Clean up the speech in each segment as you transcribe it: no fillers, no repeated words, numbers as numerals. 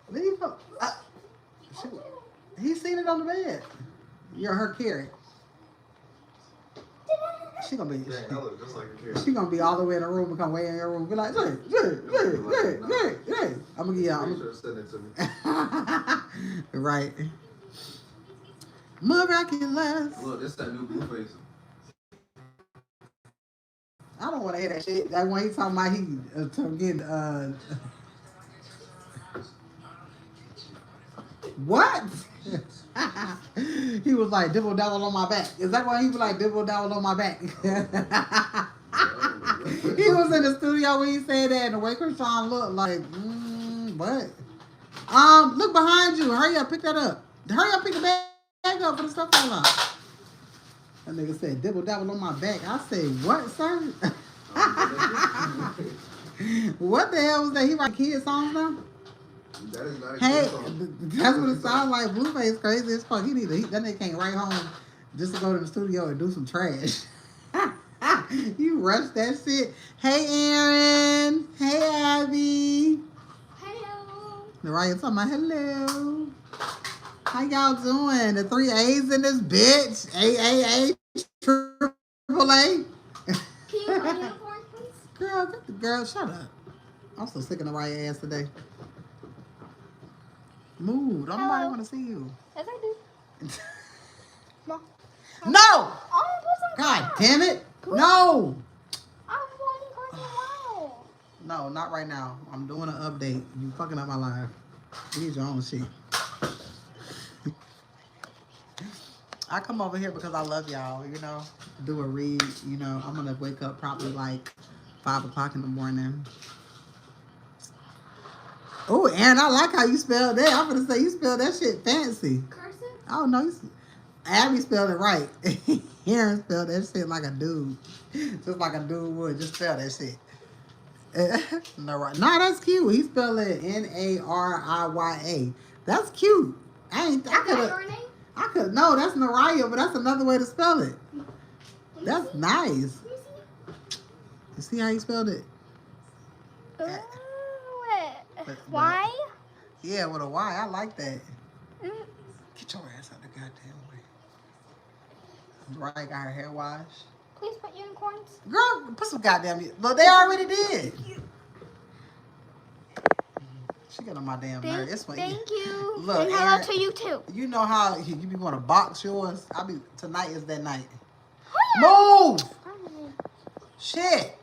Leave her. He seen it on the bed. You're her Carrie. She gonna be. Yeah, I look just like a Carrie. She gonna be all the way in the room and come way in your room. Be like, hey. I'm gonna give y'all. Sure send it to me. Right. Miraculous. Look, this that new Blueface. I don't want to hear that shit. That when he talking about he getting what? He was like dibble dabble on my back. Is that why he was like dibble dabble on my back? He was in the studio when he said that, and the way Krishan looked like, what? Look behind you. Hurry up, pick that up. Hurry up, pick the bag up for the stuff fall out. That nigga said dibble dabble on my back. I said, what, sir? What the hell was that? He write kid songs now? That is not a Hey, kid song. that's what it sounds like. Blueface crazy as fuck. That nigga can't write home just to go to the studio and do some trash. You rush that shit. Hey, Aaron. Hey, Abby. Hello. Mariah talking about hello. How y'all doing? The 3 A's in this bitch. AAA, triple A. Can you put unicorn, please? Girl, shut up. I'm so sick of Mariah ass today. Move. Don't nobody want to see you. Yes, I do. No. No! Oh, put some God cards. damn it. No. I'm pulling cards in a while. No, not right now. I'm doing an update. You fucking up my life. You need your own shit. I come over here because I love y'all, you know. Do a read, you know. I'm going to wake up probably like 5 o'clock in the morning. Oh, Aaron, I like how you spelled that. I'm going to say you spelled that shit fancy. Cursive? Oh, no. Abby spelled it right. Aaron spelled that shit like a dude. Just like a dude would. Just spell that shit. No, that's cute. He spelled it Nariya. That's cute. I could. No, that's Mariah, but that's another way to spell it. That's nice. You see how he spelled it? Why? Yeah, with a Y. I like that. Get your ass out the goddamn way. Mariah got her hair washed. Please put unicorns. Girl, put some goddamn... Look, they already did. She got on my damn nerve. Thank you. Look, and hello to you too. You know how you be want to box yours? Tonight is that night. Move! Shit.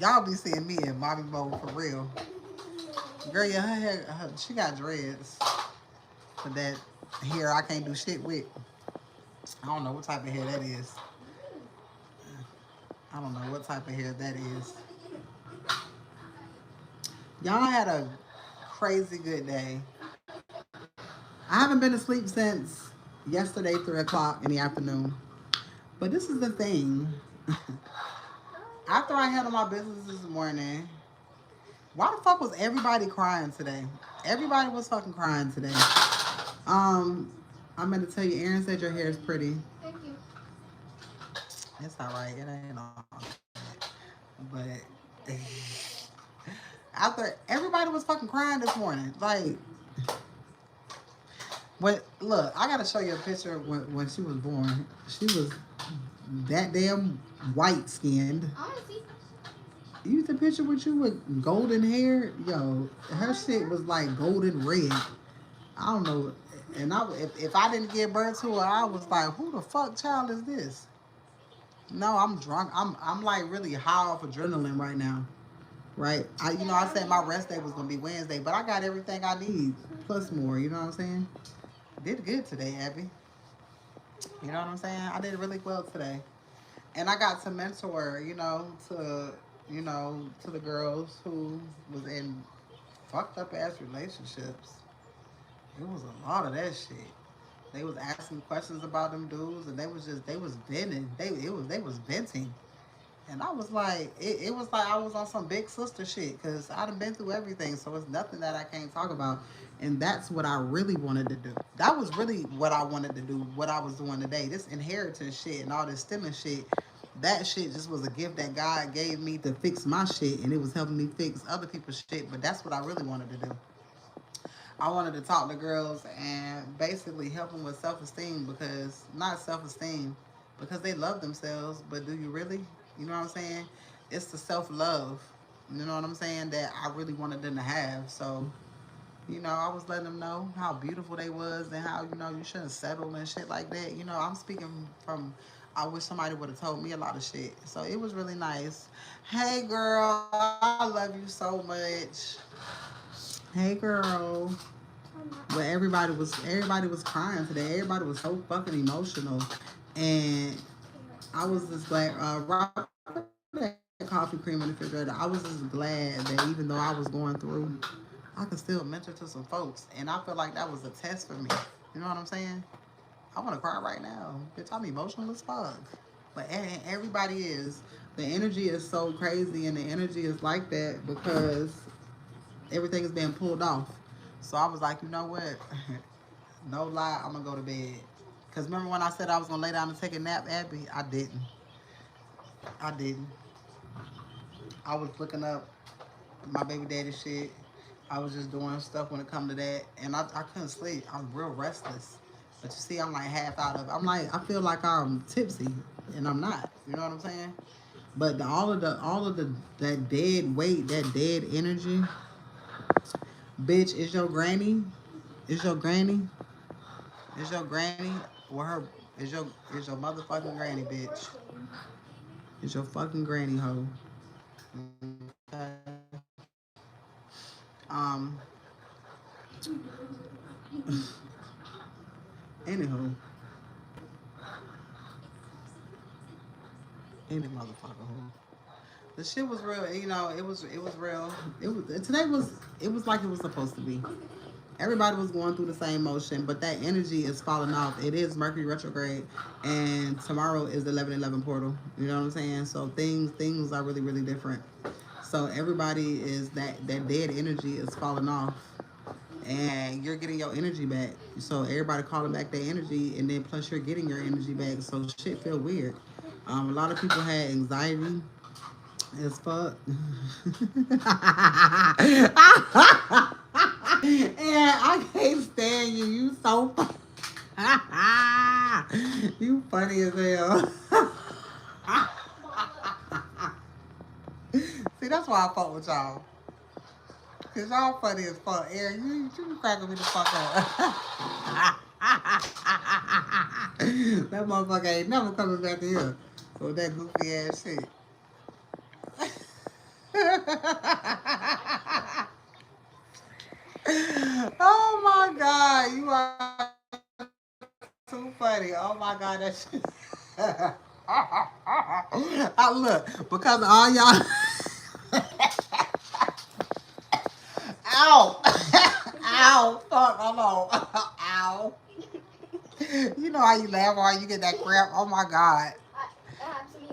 Y'all be seeing me in mommy mode for real. Girl, yeah, her hair, she got dreads. For that hair I can't do shit with. I don't know what type of hair that is. I don't know what type of hair that is. Y'all had a crazy good day. I haven't been to sleep since yesterday, 3 o'clock in the afternoon. But this is the thing. After I handled my business this morning, why the fuck was everybody crying today? Everybody was fucking crying today. I'm going to tell you, Aaron said your hair is pretty. Thank you. It's all right. It ain't all but after everybody was fucking crying this morning, like, look, I gotta show you a picture when she was born. She was that damn white skinned. I want to see. You the picture with you with golden hair, yo, her shit was like golden red. I don't know, and if I didn't give birth to her, I was like, who the fuck child is this? No, I'm drunk. I'm like really high off adrenaline right now. Right? I said my rest day was gonna be Wednesday, but I got everything I need plus more. You know what I'm saying? Did good today, Abby. You know what I'm saying? I did really well today, and I got to mentor, to the girls who was in fucked up ass relationships. It was a lot of that shit. They was asking questions about them dudes, and they was venting. They was venting, and I was like, it was like I was on some big sister shit, because I done been through everything, so it's nothing that I can't talk about, and that's what I really wanted to do. That was really what I wanted to do. What I was doing today, this inheritance shit and all this stealing shit. that shit just was a gift that God gave me to fix my shit, and it was helping me fix other people's shit. But that's what I really wanted to do. I wanted to talk to girls and basically help them with self-esteem, because not self-esteem because they love themselves, but do you really? You know what I'm saying? It's the self-love. You know what I'm saying? That I really wanted them to have. So, I was letting them know how beautiful they was and how, you shouldn't settle and shit like that. I'm speaking from, I wish somebody would have told me a lot of shit. So it was really nice. Hey girl, I love you so much. Hey girl. But everybody was crying today. Everybody was so fucking emotional. And I was just glad, Robert, that coffee cream in the refrigerator. I was just glad that even though I was going through, I could still mentor to some folks. And I feel like that was a test for me. You know what I'm saying? I want to cry right now. Bitch, I'm emotional as fuck. But everybody is. The energy is so crazy, and the energy is like that because everything is being pulled off. So I was like, you know what? No lie, I'm going to go to bed. Because remember when I said I was going to lay down and take a nap, Abby? I didn't. I didn't. I was looking up my baby daddy shit. I was just doing stuff when it come to that, and I couldn't sleep. I'm real restless. But you see, I'm like half out of it. I'm like, I feel like I'm tipsy, and I'm not. You know what I'm saying? But all of the that dead weight, that dead energy, bitch, is your granny? Is your granny? Is your granny? Or her? Is your motherfucking granny, bitch? Is your fucking granny hoe? Okay. Um. Anywho, any motherfucker hoe. The shit was real. It was real. It was like it was supposed to be. Everybody was going through the same motion, but that energy is falling off. It is Mercury retrograde, and tomorrow is the 11/11 portal. You know what I'm saying? So things are really really different. So everybody is that dead energy is falling off, and you're getting your energy back. So everybody calling back their energy, and then plus you're getting your energy back. So shit feel weird. A lot of people had anxiety as fuck. And I can't stand you. You so you funny as hell. See, that's why I fuck with y'all. Cause y'all funny as fuck. Aaron, you cracking me the fuck up. That motherfucker ain't never coming back to here with that goofy ass shit. Oh my god, you are too funny. Oh my god, that shit. I look, because of all y'all. Ow! Ow! Fuck, hold on. Ow. You know how you laugh or how you get that crap? Oh my god.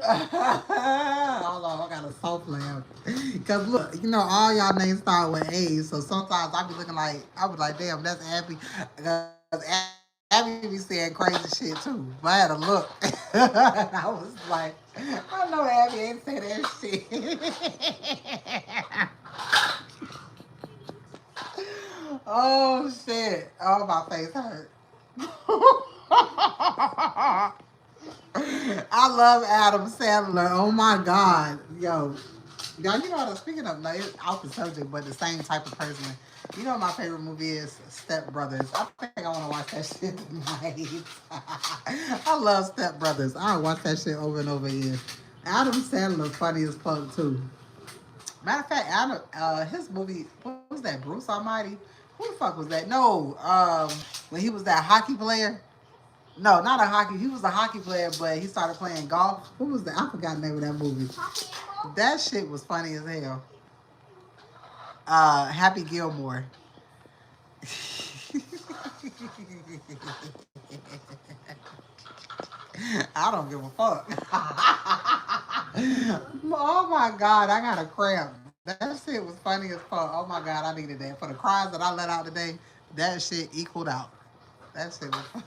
Hold on, I got a soft laugh. Cause look, all y'all names start with A's, so sometimes I be looking like, I was like, damn, that's Abby. Cause Abby be saying crazy shit too. But I had to look. I was like, I know Abby ain't say that shit. Oh shit. Oh, my face hurt. I love Adam Sandler. Oh my god. Yo. Y'all, speaking of, like, it's off the subject, but the same type of person. My favorite movie is Step Brothers. I think I want to watch that shit tonight. I love Step Brothers. I watch that shit over and over again. Adam Sandler funny as fuck too. Matter of fact, his movie, what was that? Bruce Almighty. Who the fuck was that? No, when he was that hockey player. No, not a hockey. He was a hockey player, but he started playing golf. What was that? I forgot the name of that movie. That shit was funny as hell. Happy Gilmore. I don't give a fuck. Oh my god, I got a cramp. That shit was funny as fuck. Oh my god, I needed that. For the cries that I let out today, that shit equaled out. That shit was funny.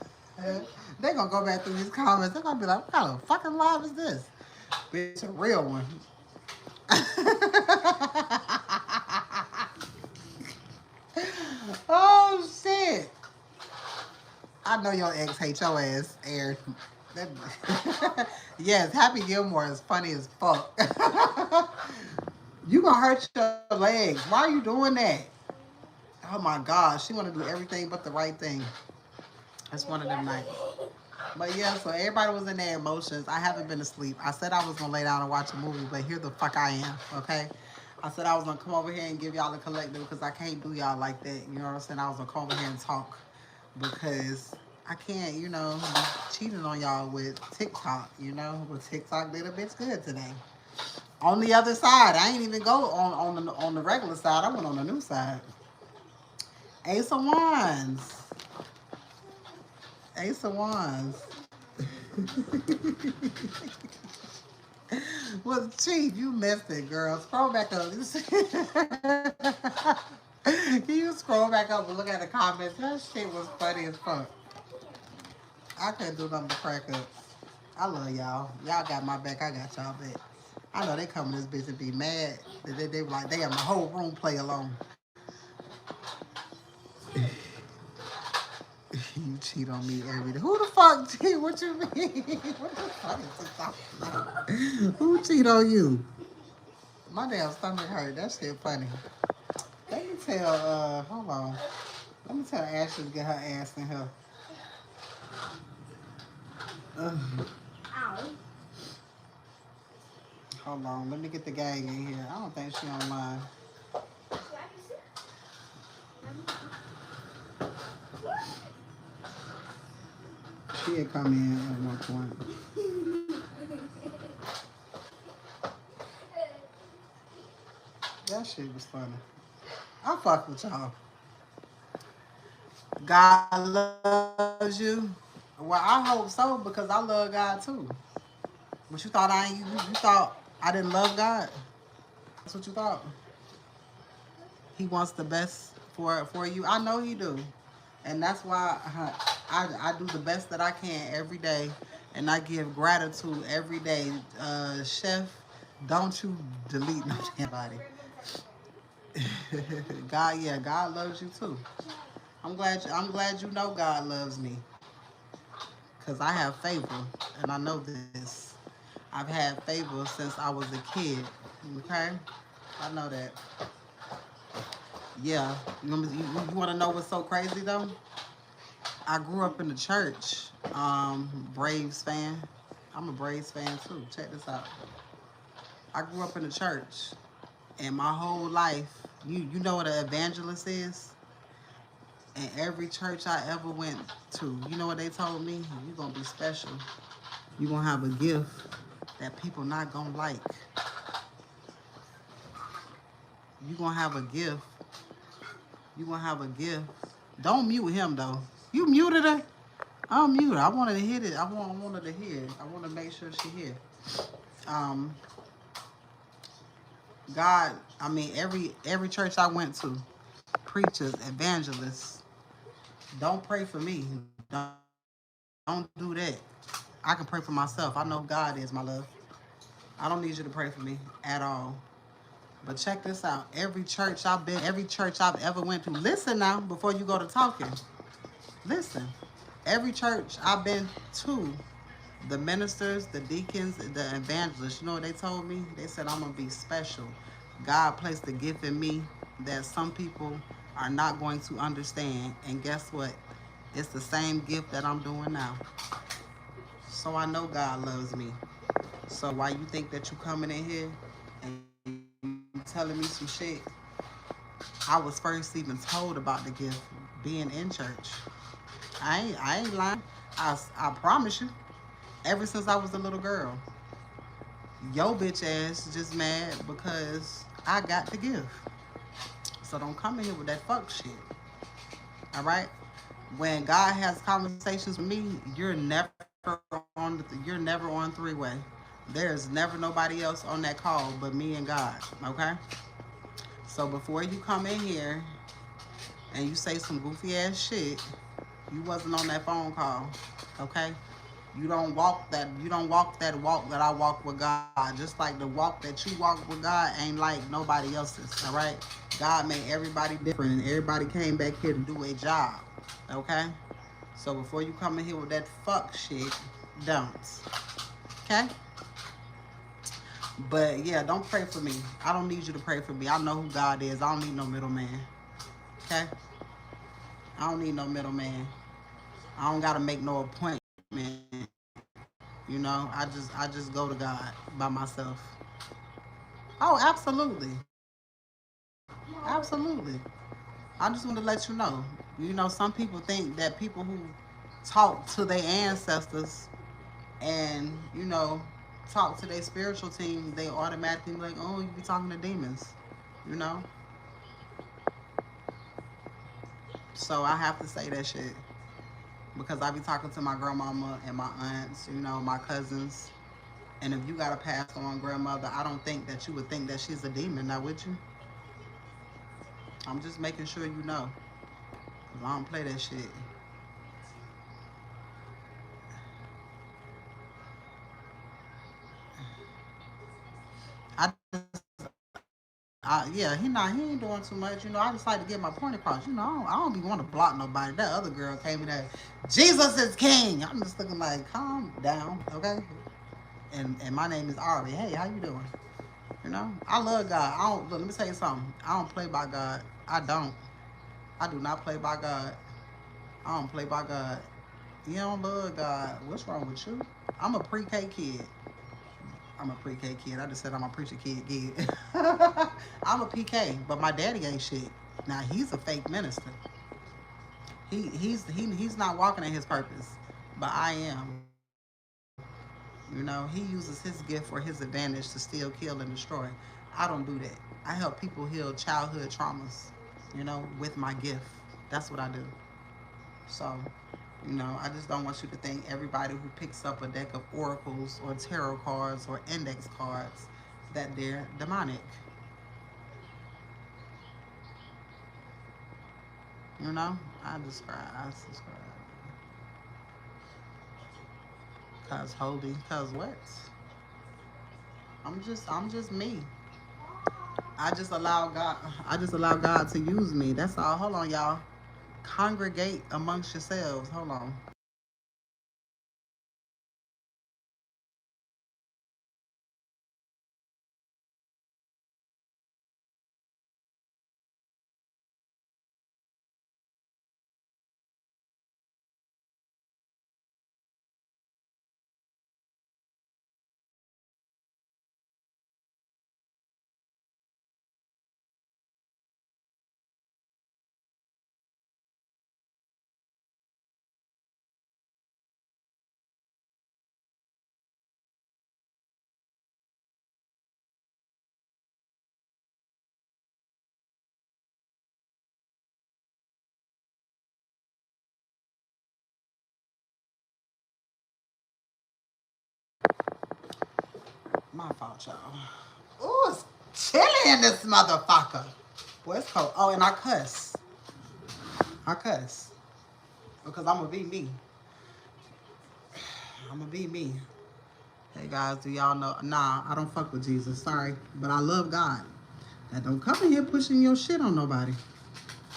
They gonna go back through these comments. They're gonna be like, what kind of fucking live is this? Bitch, a real one. Oh shit! I know your ex hates your ass, Aaron. Yes, Happy Gilmore is funny as fuck. You gonna hurt your legs. Why are you doing that? Oh my gosh, she wanna do everything but the right thing. That's one of them nights. But yeah, so everybody was in their emotions. I haven't been asleep. I said I was gonna lay down and watch a movie, but here the fuck I am, okay? I said I was gonna come over here and give y'all a collective because I can't do y'all like that. You know what I'm saying? I was gonna come over here and talk because I can't, you know, be cheating on y'all with TikTok, you know? But TikTok did a bitch good today. On the other side, I ain't even go on the regular side. I went on the new side. Ace of Wands. Ace of Wands. Well, Chief, you missed it, girl. Scroll back up. Can you scroll back up and look at the comments? That shit was funny as fuck. I couldn't do nothing but crack up. I love y'all. Y'all got my back. I got y'all back. I know they come in this bitch and be mad. They were like, they have my whole room play alone. You cheat on me every day. Who the fuck cheat? What you mean? What the fuck is this talking about? Who cheat on you? My damn stomach hurt. That shit funny. Let me tell, hold on. Let me tell Ashley to get her ass in here. Ow. Hold on. Let me get the gang in here. I don't think she online. She had come in at one point. That shit was funny. I fuck with y'all. God loves you. Well, I hope so because I love God too. But you thought you thought I didn't love God? That's what you thought? He wants the best for you. I know he do. And that's why I do the best that I can every day. And I give gratitude every day. Chef, don't you delete nobody. God, yeah, God loves you too. I'm glad you know God loves me. Cause I have favor, and I know this. I've had favor since I was a kid. Okay, I know that. Yeah, you want to know what's so crazy though? I grew up in the church. Braves fan. I'm a Braves fan too. Check this out. I grew up in the church, and my whole life, you know what an evangelist is? And every church I ever went to, you know what they told me? You're going to be special. You're going to have a gift that people not going to like. You're going to have a gift. You're going to have a gift. Don't mute him, though. You muted her? Unmute her. I wanted to hit it. I wanted to hear it. I want to make sure she hear. God, I mean, every church I went to, preachers, evangelists, don't pray for me. Don't do that. I can pray for myself. I know God is my love. I don't need you to pray for me at all. But check this out. Every church I've ever went to. Listen now before you go to talking. Listen. Every church I've been to, the ministers, the deacons, the evangelists, you know what they told me? They said I'm going to be special. God placed a gift in me that some people are not going to understand. And guess what? It's the same gift that I'm doing now. So I know God loves me. So why you think that you coming in here and you telling me some shit? I was first even told about the gift being in church. I ain't lying. I promise you. Ever since I was a little girl. Yo bitch ass just mad because I got the gift. So don't come in here with that fuck shit. All right? When God has conversations with me, you're never on three-way. There's never nobody else on that call but me and God. Okay? So before you come in here and you say some goofy ass shit, you wasn't on that phone call. Okay? You don't walk that walk that I walk with God. Just like the walk that you walk with God ain't like nobody else's. All right. God made everybody different, and everybody came back here to do a job. Okay. So before you come in here with that fuck shit, don't. Okay. But yeah, don't pray for me. I don't need you to pray for me. I know who God is. I don't need no middleman. Okay. I don't need no middleman. I don't gotta make no appointment. You know, I just go to God by myself. Oh, absolutely. Absolutely. I just want to let you know. You know, some people think that people who talk to their ancestors and, you know, talk to their spiritual team, they automatically be like, oh, you be talking to demons. You know? So I have to say that shit. Because I be talking to my grandmama and my aunts, you know, my cousins. And if you got a passed on grandmother, I don't think that you would think that she's a demon, now would you? I'm just making sure you know. 'Cause I don't play that shit. I just, yeah, he ain't doing too much. You know, I just like to get my point across. You know, I don't be want to block nobody. That other girl came in there, Jesus is king. I'm just looking like, calm down, okay? And my name is Ari. Hey, how you doing? You know, I love God. I don't look. Let me tell you something. I don't play by God. I don't. I do not play by God. I don't play by God. You don't love God. What's wrong with you? I'm a pre-K kid. I'm a pre-K kid. I just said I'm a preacher kid. I'm a PK, but my daddy ain't shit. Now he's a fake minister. He's not walking in his purpose, but I am. You know, he uses his gift for his advantage to steal, kill, and destroy. I don't do that. I help people heal childhood traumas. You know, with my gift. That's what I do. So, you know, I just don't want you to think everybody who picks up a deck of oracles or tarot cards or index cards that they're demonic. You know, I subscribe. Cause holy, cause what? I'm just me. I just allow God to use me. That's all. Hold on, y'all. Congregate amongst yourselves. Hold on. My fault, y'all. Ooh, it's chilly in this motherfucker. Boy, it's cold. Oh, and I cuss. I cuss. Because I'm going to be me. I'm going to be me. Hey, guys, do y'all know? Nah, I don't fuck with Jesus. Sorry. But I love God. Now, don't come in here pushing your shit on nobody.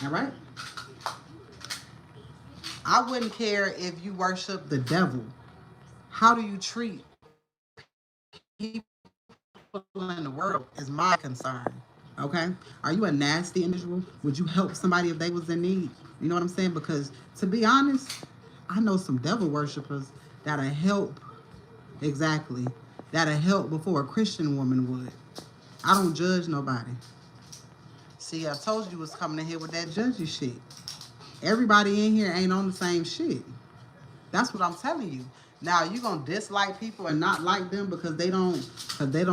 All right? I wouldn't care if you worship the devil. How do you treat people in the world is my concern. Okay? Are you a nasty individual? Would you help somebody if they was in need? You know what I'm saying? Because to be honest, I know some devil worshippers that'll help exactly. That'll help before a Christian woman would. I don't judge nobody. See, I told you was coming in here with that judgy shit. Everybody in here ain't on the same shit. That's what I'm telling you. Now you gonna dislike people and not like them because they don't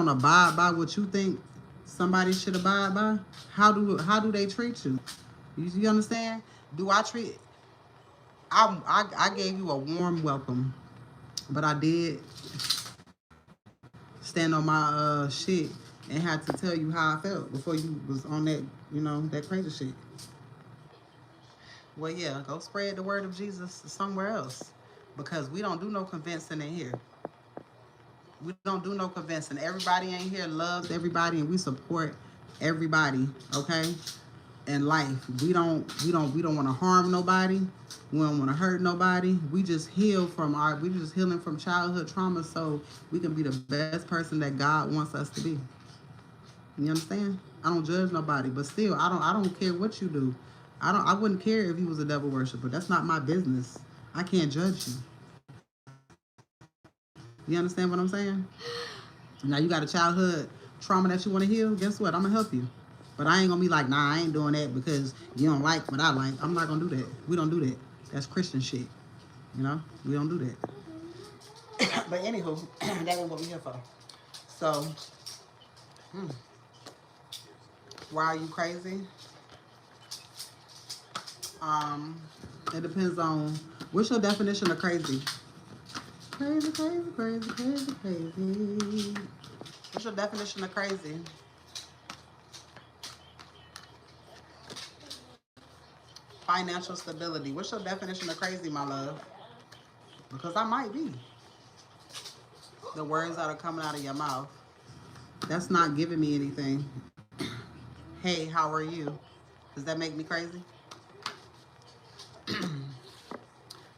abide by what you think somebody should abide by. How do they treat you? You understand? Do I treat? I gave you a warm welcome, but I did stand on my shit and had to tell you how I felt before you was on that, you know, that crazy shit. Well, yeah, go spread the word of Jesus somewhere else. because we don't do no convincing in here. We don't do no convincing. Everybody in here loves everybody, and we support everybody. Okay, in life, we don't want to harm nobody. We don't want to hurt nobody. We just we just healing from childhood trauma, so we can be the best person that God wants us to be. You understand? I don't judge nobody, but still, I don't care what you do. I wouldn't care if you was a devil worshiper. That's not my business. I can't judge you. You understand what I'm saying? Now you got a childhood trauma that you want to heal. Guess what? I'm gonna help you. But I ain't gonna be like, nah, I ain't doing that because you don't like what I like. I'm not gonna do that. We don't do that. That's Christian shit. You know? We don't do that. But anywho, that ain't what we here for. So, why are you crazy? It depends on what's your definition of crazy. Crazy, crazy, crazy, crazy, crazy. What's your definition of crazy? Financial stability. What's your definition of crazy, my love? Because I might be. The words that are coming out of your mouth, that's not giving me anything. Hey, how are you? Does that make me crazy?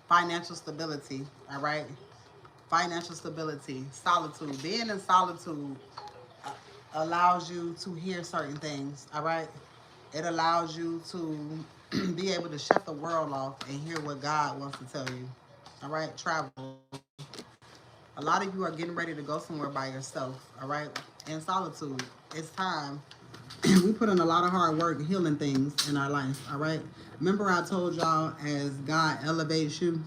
Financial stability, all right? Financial stability, solitude. Being in solitude allows you to hear certain things, all right? It allows you to be able to shut the world off and hear what God wants to tell you, all right? Travel. A lot of you are getting ready to go somewhere by yourself, all right? In solitude. It's time. We put in a lot of hard work healing things in our life, all right? Remember I told y'all, as God elevates you,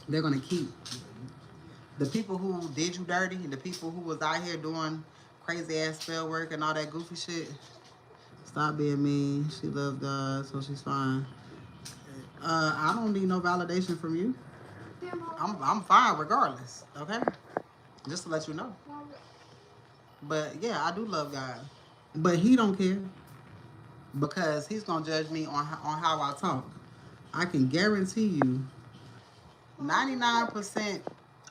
they're going to keep the people who did you dirty, the people who was out here doing crazy ass spell work and all that goofy shit. Stop being mean. She loves God, so she's fine. I don't need no validation from you. I'm fine regardless, okay? Just to let you know. But yeah, I do love God. But he don't care, because he's gonna judge me on how I talk. I can guarantee you 99%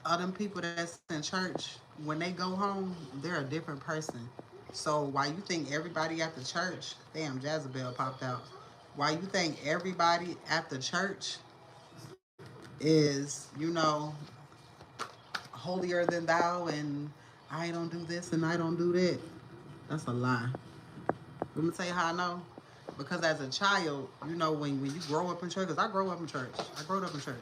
of them people that's in church, when they go home, they're a different person. So why you think everybody at the church, damn, Jezebel popped out. Why you think everybody at the church is, holier than thou, and I don't do this and I don't do that? That's a lie. Let me tell you how I know. Because as a child, when you grow up in church, because I grew up in church. I grew up in church.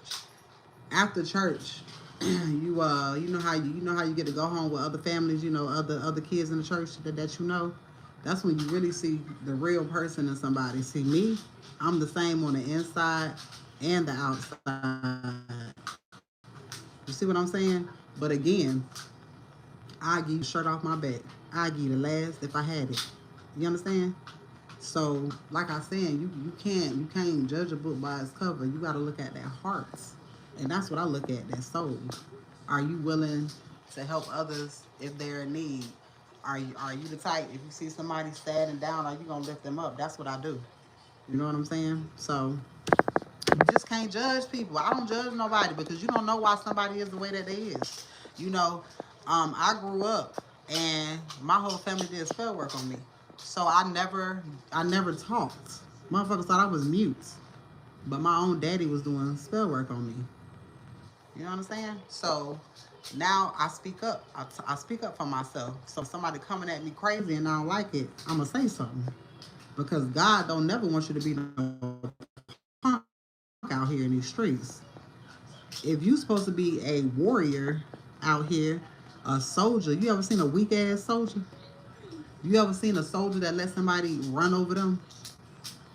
After church, you know how you get to go home with other families, other kids in the church that you know. That's when you really see the real person in somebody. See me, I'm the same on the inside and the outside. You see what I'm saying? But again, I give you the shirt off my back. I give you the last if I had it. You understand? So, like I said, you can't judge a book by its cover. You got to look at their hearts, and that's what I look at, their soul. Are you willing to help others if they're in need? Are you the type, if you see somebody standing down, are you gonna lift them up? That's what I do. You know what I'm saying? So you just can't judge people. I don't judge nobody, because you don't know why somebody is the way that they is. I grew up and my whole family did spell work on me. So I never talked. Motherfuckers thought I was mute. But my own daddy was doing spell work on me. You know what I'm saying? So now I speak up. I speak up for myself. So if somebody coming at me crazy and I don't like it, I'm going to say something. Because God don't never want you to be no punk out here in these streets. If you supposed to be a warrior out here, a soldier, you ever seen a weak ass soldier? You ever seen a soldier that let somebody run over them?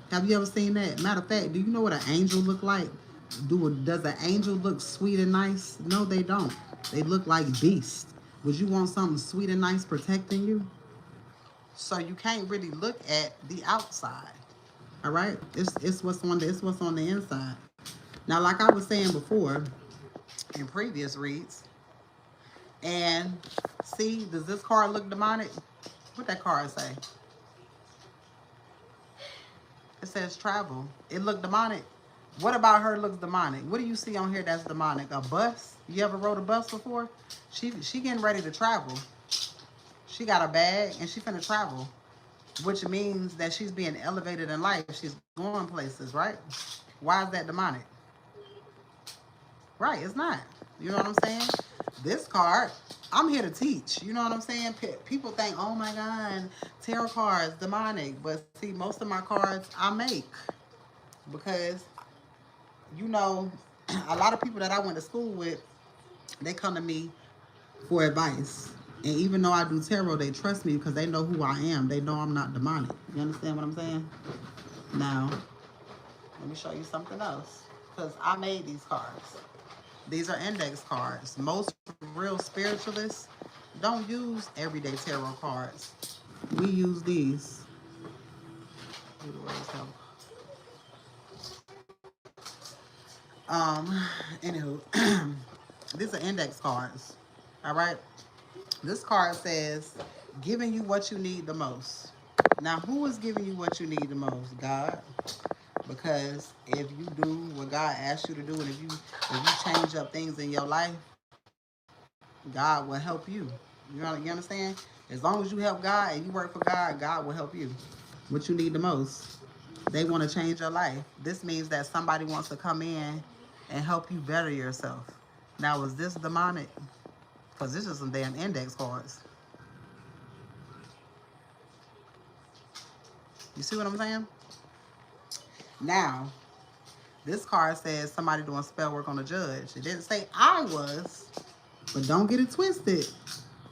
Have you ever seen that? Matter of fact, do you know what an angel look like? Does an angel look sweet and nice? No, they don't. They look like beasts. Would you want something sweet and nice protecting you? So you can't really look at the outside. All right? It's what's on the inside. Now, like I was saying before in previous reads, and see, does this card look demonic? What that card say? It says travel. It looked demonic. What about her looks demonic? What do you see on here that's demonic? A bus? You ever rode a bus before? She getting ready to travel. She got a bag and she finna travel, which means that she's being elevated in life. She's going places, right? Why is that demonic? Right, it's not. You know what I'm saying? This card, I'm here to teach. You know what I'm saying? People think, oh my God, tarot cards, demonic. But see, most of my cards I make because, you know, a lot of people that I went to school with, they come to me for advice. And even though I do tarot, they trust me because they know who I am. They know I'm not demonic. You understand what I'm saying? Now, let me show you something else. Because I made these cards. These are index cards. Most real spiritualists don't use everyday tarot cards. We use these. Anywho, these are index cards. All right. This card says, giving you what you need the most. Now, who is giving you what you need the most? God. Because if you do what God asks you to do, and if you change up things in your life, God will help you. You understand? As long as you help God and you work for God, God will help you. What you need the most. They want to change your life. This means that somebody wants to come in and help you better yourself. Now, is this demonic? Because this is some damn index cards. You see what I'm saying? Now, this card says somebody doing spell work on a judge. It didn't say I was, but don't get it twisted.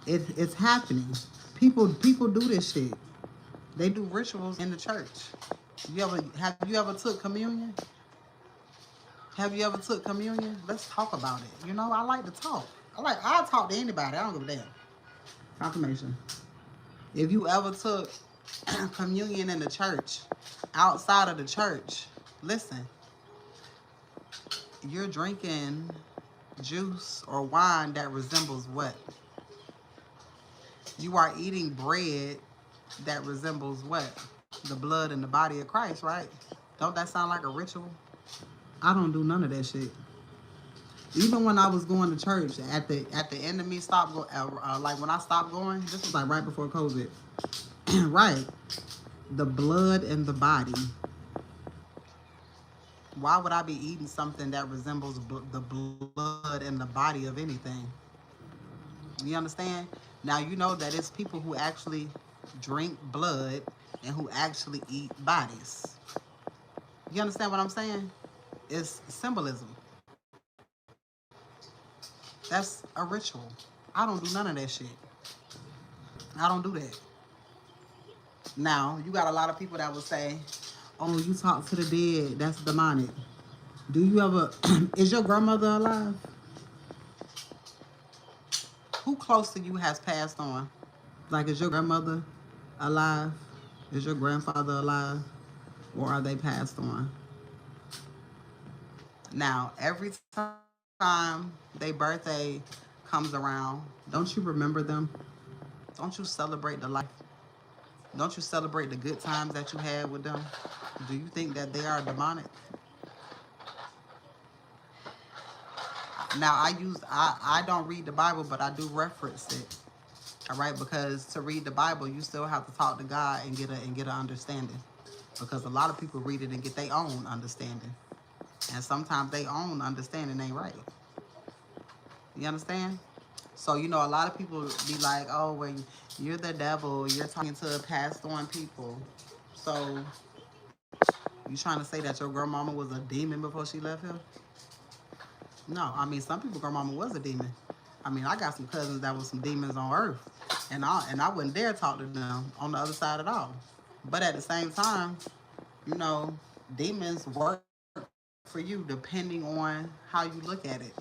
It's happening. People do this shit. They do rituals in the church. Have you ever took communion? Have you ever took communion? Let's talk about it. You know, I like to talk. I'll talk to anybody. I don't give a damn. Confirmation. If you ever took communion in the church, outside of the church, listen, you're drinking juice or wine that resembles what? You are eating bread that resembles what? The blood and the body of Christ, right? Don't that sound like a ritual? I don't do none of that shit. Even when I was going to church, at the end of me stop go, like when I stopped going, this was like right before COVID. Right. The blood and the body. Why would I be eating something that resembles the blood and the body of anything? You understand? Now you know that it's people who actually drink blood and who actually eat bodies. You understand what I'm saying? It's symbolism. That's a ritual. I don't do none of that shit. I don't do that. Now, you got a lot of people that will say, oh, you talk to the dead. That's demonic. Do you ever, is your grandmother alive? Who close to you has passed on? Like, is your grandmother alive? Is your grandfather alive? Or are they passed on? Now, every time their birthday comes around, don't you remember them? Don't you celebrate the life? Don't you celebrate the good times that you had with them? Do you think that they are demonic? Now, I don't read the Bible, but I do reference it. All right, because to read the Bible, you still have to talk to God and get an understanding. Because a lot of people read it and get their own understanding. And sometimes their own understanding ain't right. You understand? So, you know, a lot of people be like, oh, well, you're the devil. You're talking to passed on people. So, you trying to say that your grandmama was a demon before she left here? No, I mean, some people grandmama was a demon. I mean, I got some cousins that was some demons on earth. And I wouldn't dare talk to them on the other side at all. But at the same time, you know, demons work for you depending on how you look at it.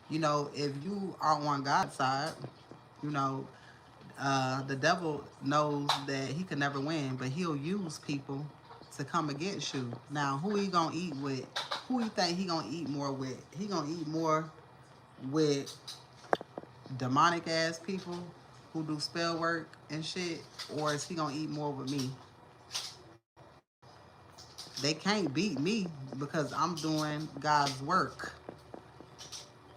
You know, if you are on God's side, you know, the devil knows that he can never win, but he'll use people to come against you. Now, who he gonna eat with? Who you think he gonna eat more with? He gonna eat more with demonic ass people who do spell work and shit, or is he gonna eat more with me? They can't beat me because I'm doing God's work.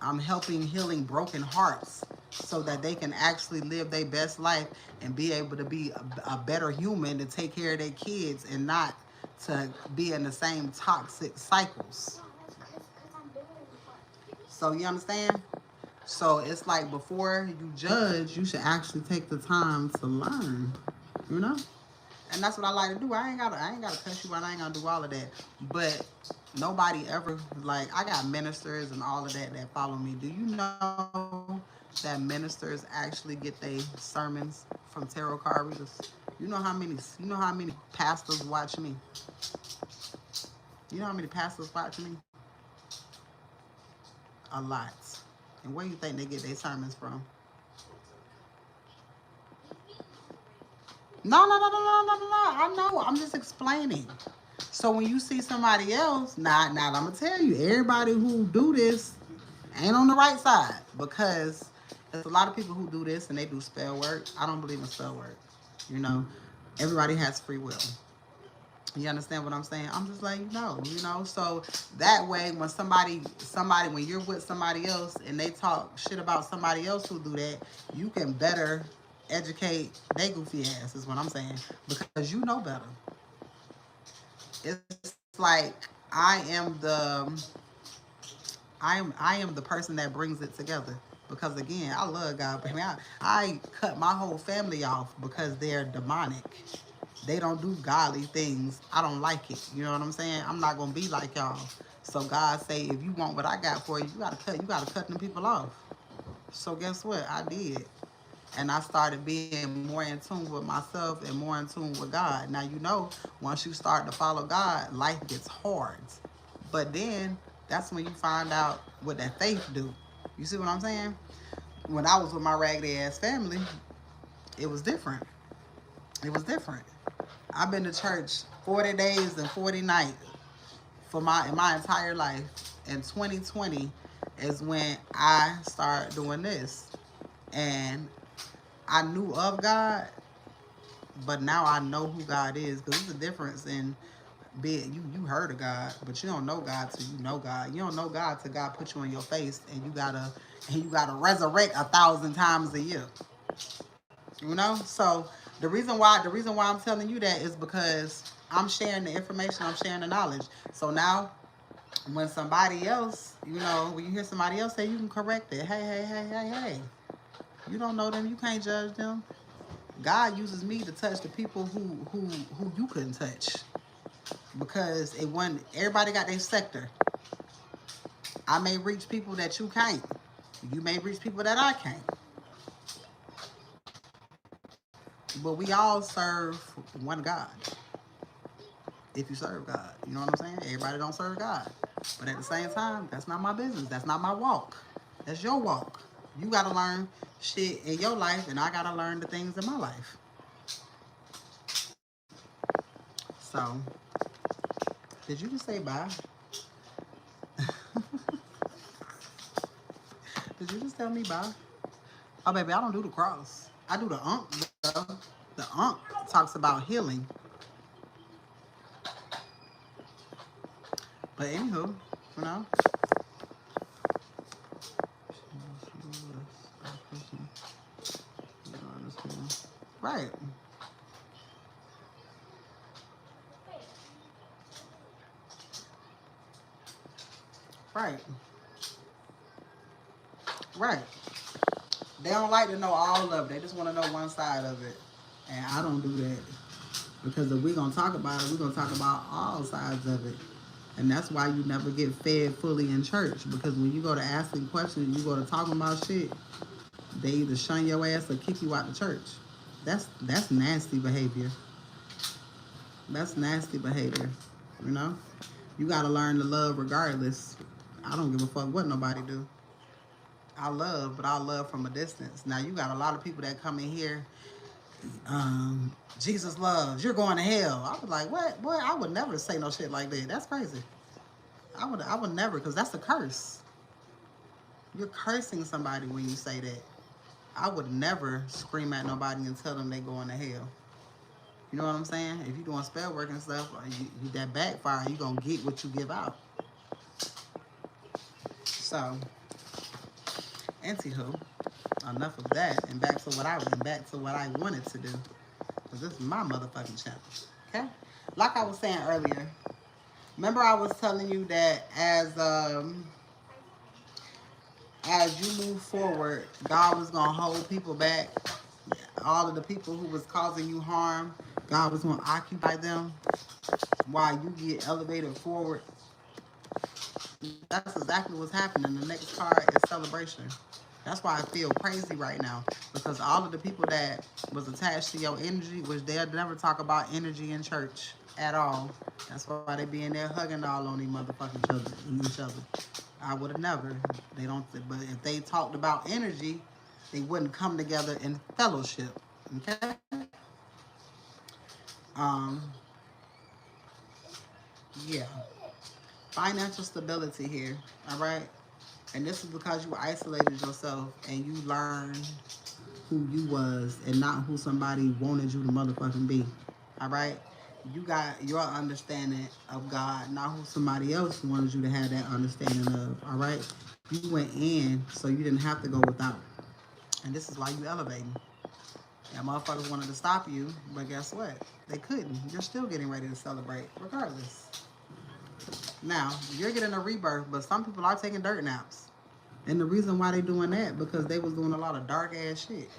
I'm helping healing broken hearts so that they can actually live their best life and be able to be a better human to take care of their kids and not to be in the same toxic cycles. So you understand? So it's like before you judge, you should actually take the time to learn, you know? And that's what I like to do. I ain't gotta cuss you out. I ain't gonna do all of that. But nobody ever, like, I got ministers and all of that follow me. Do you know that ministers actually get their sermons from tarot card readers? You know how many pastors watch me? You know how many pastors watch me? A lot. And where do you think they get their sermons from? No. I know. I'm just explaining. So when you see somebody else, now I'm gonna tell you, everybody who do this ain't on the right side because there's a lot of people who do this and they do spell work. I don't believe in spell work. You know, everybody has free will. You understand what I'm saying? I'm just letting you know. So that way, when when you're with somebody else and they talk shit about somebody else who do that, you can better educate they goofy ass, is what I'm saying. Because you know better. It's like I am the person that brings it together. Because again, I love God, but I cut my whole family off because they're demonic. They don't do godly things. I don't like it. You know what I'm saying? I'm not gonna be like y'all. So God say, if you want what I got for you, you gotta cut them people off. So guess what? I did. And I started being more in tune with myself and more in tune with God. Now once you start to follow God, life gets hard. But then that's when you find out what that faith do. You see what I'm saying? When I was with my raggedy ass family, it was different. It was different. I've been to church 40 days and 40 nights in my entire life. And 2020 is when I started doing this. And I knew of God, but now I know who God is. Because there's a difference in being you heard of God, but you don't know God till you know God. You don't know God till God put you in your face and you gotta resurrect 1,000 times a year. You know? So the reason why I'm telling you that is because I'm sharing the information, I'm sharing the knowledge. So now when somebody else, when you hear somebody else say, you can correct it. Hey. You don't know them, you can't judge them. God uses me to touch the people who you couldn't touch. Because everybody got their sector. I may reach people that you can't. You may reach people that I can't. But we all serve one God. If you serve God. You know what I'm saying? Everybody don't serve God. But at the same time, that's not my business. That's not my walk. That's your walk. You got to learn shit in your life, and I got to learn the things in my life. So, did you just say bye? Did you just tell me bye? Oh, baby, I don't do the cross. I do the unk, though. The unk talks about healing. But anywho, you know. Right. Right. Right. They don't like to know all of it. They just want to know one side of it. And I don't do that. Because if we're going to talk about it, we're going to talk about all sides of it. And that's why you never get fed fully in church. Because when you go to asking questions, you go to talking about shit, they either shun your ass or kick you out the church. That's nasty behavior. That's nasty behavior. You know? You got to learn to love regardless. I don't give a fuck what nobody do. I love, but I love from a distance. Now, you got a lot of people that come in here, Jesus loves, you're going to hell. I was like, what? Boy, I would never say no shit like that. That's crazy. I would never, because that's a curse. You're cursing somebody when you say that. I would never scream at nobody and tell them they going to hell. You know what I'm saying? If you're doing spell work and stuff, that backfire, you're going to get what you give out. So, anywho, enough of that, and back to what I wanted to do. Because this is my motherfucking channel. Okay? Like I was saying earlier, remember I was telling you that as you move forward, God was going to hold people back. All of the people who was causing you harm, God was going to occupy them while you get elevated forward. That's exactly what's happening. The next card is celebration. That's why I feel crazy right now. Because all of the people that was attached to your energy, which they'll never talk about energy in church at all. That's why they be in there hugging all on each other. I would have never. They don't. But if they talked about energy, they wouldn't come together in fellowship. Okay. Yeah. Financial stability here. All right. And this is because you isolated yourself and you learned who you was and not who somebody wanted you to motherfucking be. All right. You got your understanding of God, not who somebody else wanted you to have that understanding of. All right. You went in so you didn't have to go without. And this is why you elevating. Yeah, motherfuckers wanted to stop you, but guess what? They couldn't. You're still getting ready to celebrate, regardless. Now, you're getting a rebirth, but some people are taking dirt naps. And the reason why they doing that, because they was doing a lot of dark ass shit.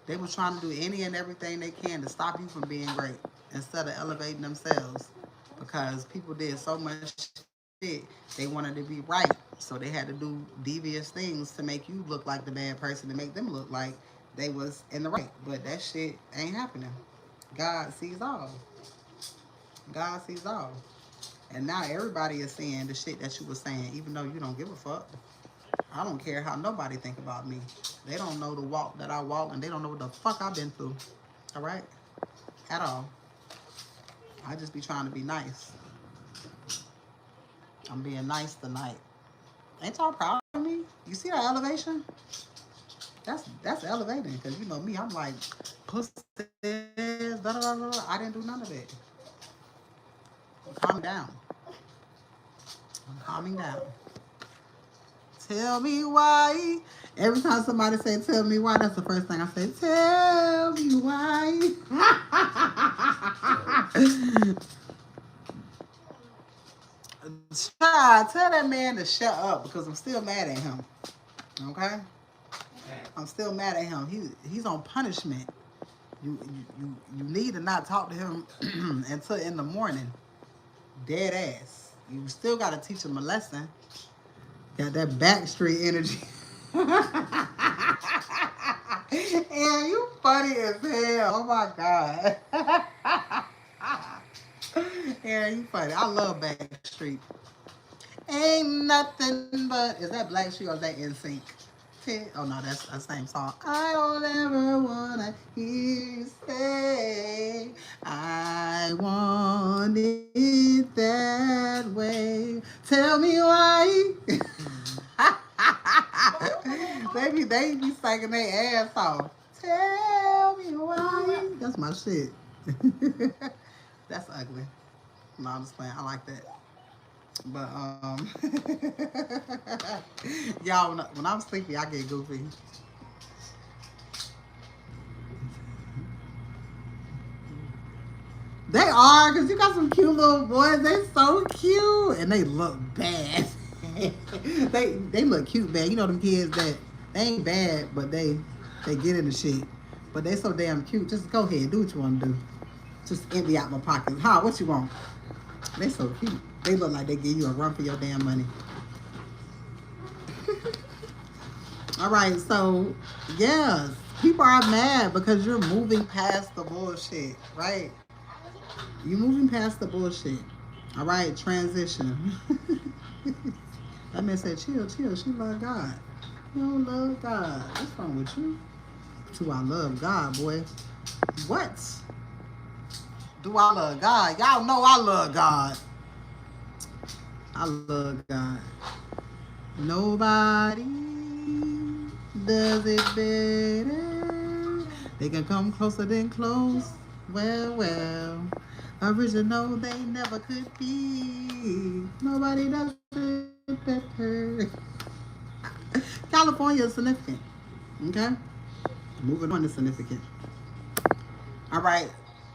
They was trying to do any and everything they can to stop you from being great instead of elevating themselves. Because people did so much shit, they wanted to be right. So they had to do devious things to make you look like the bad person, to make them look like they was in the right. But that shit ain't happening. God sees all. God sees all. And now everybody is saying the shit that you were saying, even though you don't give a fuck. I don't care how nobody think about me. They don't know the walk that I walk, and they don't know what the fuck I've been through. All right? At all. I just be trying to be nice. I'm being nice tonight. Ain't y'all proud of me? You see that elevation? That's elevating, because you know me, I'm like, pussy, da da da da. I didn't do none of it. I'm calming down. I'm calming down. Tell me why. Every time somebody say tell me why, that's the first thing I say. Tell me why. Tell that man to shut up, because I'm still mad at him. Okay? I'm still mad at him. He's on punishment. You need to not talk to him until in the morning. Dead ass. You still got to teach him a lesson. Got that backstreet energy. Yeah, you funny as hell. Oh my God. Yeah, you funny. I love Backstreet. Ain't nothing but. Is that Blackstreet or is that NSYNC? Oh no, that's the same song. I don't ever wanna hear you say I want it that way. Tell me why. they be singing their ass off. Tell me why. That's my shit. That's ugly. No, I'm just playing. I like that. But y'all, when I'm sleepy, I get goofy. They are, because you got some cute little boys. They so cute. And they look bad. they look cute bad. You know them kids that they ain't bad, but they get into shit. But they so damn cute. Just go ahead, do what you want to do. Just empty out my pockets. Huh, what you want? They so cute. They look like they give you a run for your damn money. All right, so, yes. People are mad because you're moving past the bullshit, right? You're moving past the bullshit. All right, transition. That man said, chill. She love God. You don't love God. What's wrong with you? Do I love God, boy? What? Do I love God? Y'all know I love God. I love God. Nobody does it better. They can come closer than close. Well, well. Original, they never could be. Nobody does it better. California is significant. Okay? Moving on to significant. All right.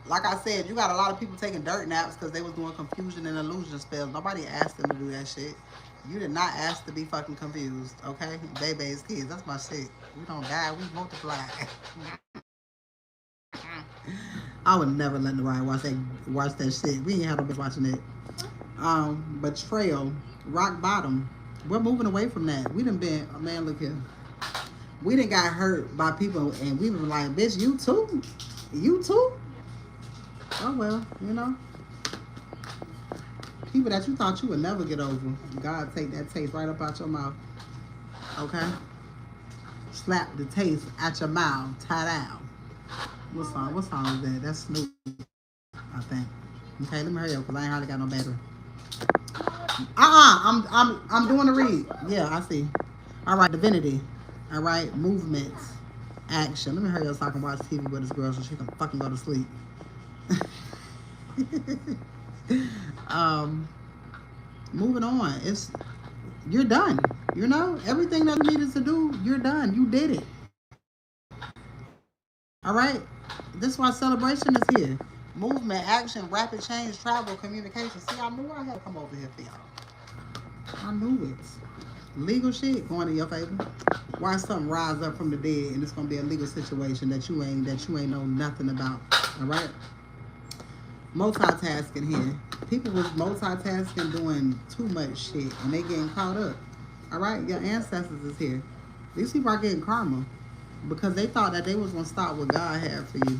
Like I said, you got a lot of people taking dirt naps because they was doing confusion and illusion spells. Nobody asked them to do that shit. You did not ask to be fucking confused, okay? Baby's kids, that's my shit. We don't die, we multiply. I would never let Mariah watch that shit. We ain't have no bitch watching it. Betrayal, rock bottom. We're moving away from that. We done been, oh man, look here. We done got hurt by people and we been like, bitch, you too? You too? Oh well, you know. People that you thought you would never get over. God take that taste right up out your mouth. Okay? Slap the taste out your mouth. Tie down. What song is that? That's Snoop, I think. Okay, let me hurry up because I ain't hardly got no battery. I'm doing the read. Yeah, I see. All right, divinity. All right, movements, action. Let me hurry up so I can watch TV with this girl so she can fucking go to sleep. Moving on. You're done. You know, everything that you needed to do, you're done. You did it. All right. This is why celebration is here. Movement, action, rapid change, travel, communication. See, I knew I had to come over here for y'all. I knew it. Legal shit going in your favor. Watch something rise up from the dead, and it's gonna be a legal situation that you ain't know nothing about. All right. Multitasking here. People was multitasking doing too much shit and they getting caught up. All right, your ancestors is here. These people are getting karma because they thought that they was gonna stop what God had for you.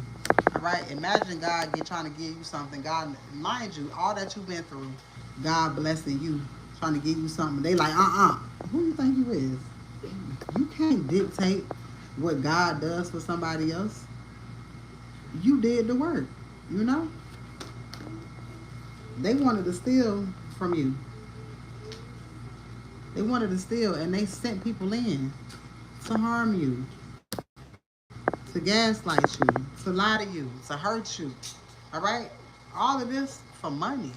All right, imagine God trying to give you something. God, mind you, all that you've been through, God blessing you, trying to give you something. They like, who you think you is? You can't dictate what God does for somebody else. You did the work, you know? They wanted to steal from you. They wanted to steal and they sent people in to harm you, to gaslight you, to lie to you, to hurt you. All right? All of this for money.